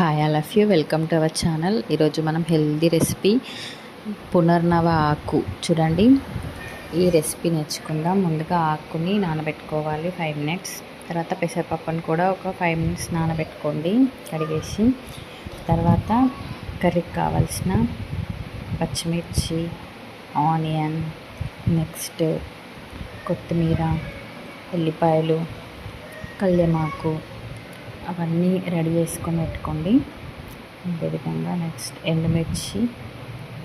Hi I love you welcome to our channel. ఈరోజు మనం healthy recipe punarnava ఆకు చూడండి. ఈ రెసిపీ నేర్చుకుందాం. ముందుగా ఆకుని నానబెట్టుకోవాలి 5 మినిట్స్. తర్వాత పెసరపప్పును కూడా ఒక 5 మినిట్స్ నానబెట్టుకోండి కడిగేసి. తర్వాత కర్రీకి కావాల్సిన పచ్చిమిర్చి, ఆనియన్, నెక్స్ట్ కొత్తిమీర, ఉల్లిపాయలు, కల్యమాకు అవన్నీ రెడీ చేసుకొని పెట్టుకోండి. అదేవిధంగా నెక్స్ట్ ఎండుమిర్చి,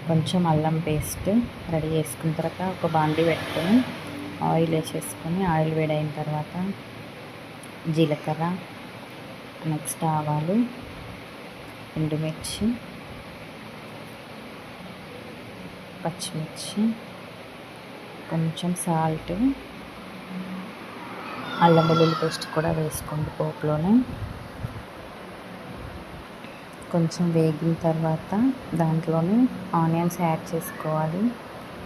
కొంచెం అల్లం పేస్ట్ రెడీ చేసుకున్న తర్వాత ఒక బాండీ పెట్టుకొని ఆయిల్ వేసేసుకొని ఆయిల్ వేడైన తర్వాత జీలకర్ర, నెక్స్ట్ ఆవాలు, ఎండుమిర్చి, పచ్చిమిర్చి, కొంచెం సాల్ట్, అల్లం వెల్లుల్లి పేస్ట్ కూడా వేసుకోండి పోపులోనే. కొంచెం వేగిన తర్వాత దాంట్లోనే ఆనియన్స్ యాడ్ చేసుకోవాలి.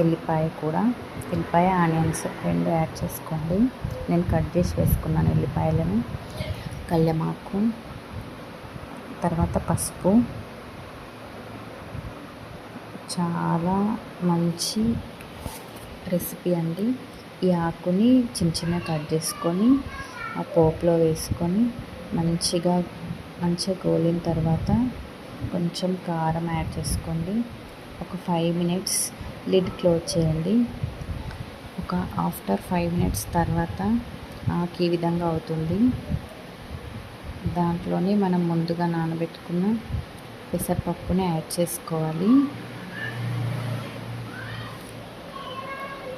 ఎల్లిపాయ ఆనియన్స్ రెండు యాడ్ చేసుకోండి. నేను కట్ చేసి వేసుకున్నాను ఎల్లిపాయలను. కల్యమాకు, తర్వాత పసుపు. చాలా మంచి రెసిపీ అండి. ఈ ఆకుని చిన్న చిన్న కట్ చేసుకొని ఆ పోపులో వేసుకొని మంచిగా గోలిన తర్వాత కొంచెం కారం యాడ్ చేసుకోండి. ఒక 5 మినిట్స్ లిడ్ క్లోజ్ చేయండి. ఆఫ్టర్ 5 మినిట్స్ తర్వాత ఆకు ఈ విధంగా అవుతుంది. దాంట్లోనే మనం ముందుగా నానబెట్టుకున్న పెసరపప్పుని యాడ్ చేసుకోవాలి.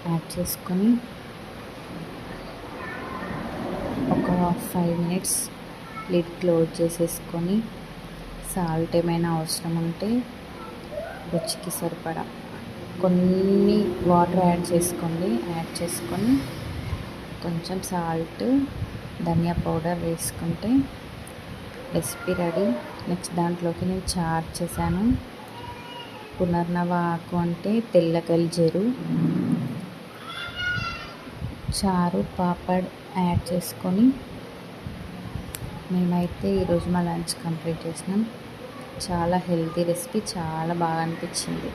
యాడ్ చేసుకొని ఒక 5 మినిట్స్ లిడ్ క్లోజ్ చేసేసుకొని సాల్ట్ ఏమైనా అవసరం ఉంటే రుచికి సరిపడా కొన్ని వాటర్ యాడ్ చేసుకోండి. యాడ్ చేసుకొని కొంచెం సాల్ట్, ధనియా పౌడర్ వేసుకుంటే రెసిపీ రెడీ. నెక్స్ట్ దాంట్లోకి నేను చారు చేశాను. పునర్నవ ఆకు అంటే తెల్ల గల్జేరు చారు, పాపడ్ యాడ్ చేసుకొని మేమైతే ఈరోజు మా లంచ్ కంప్లీట్ చేసినాం. చాలా హెల్తీ రెసిపీ, చాలా బాగా అనిపించింది.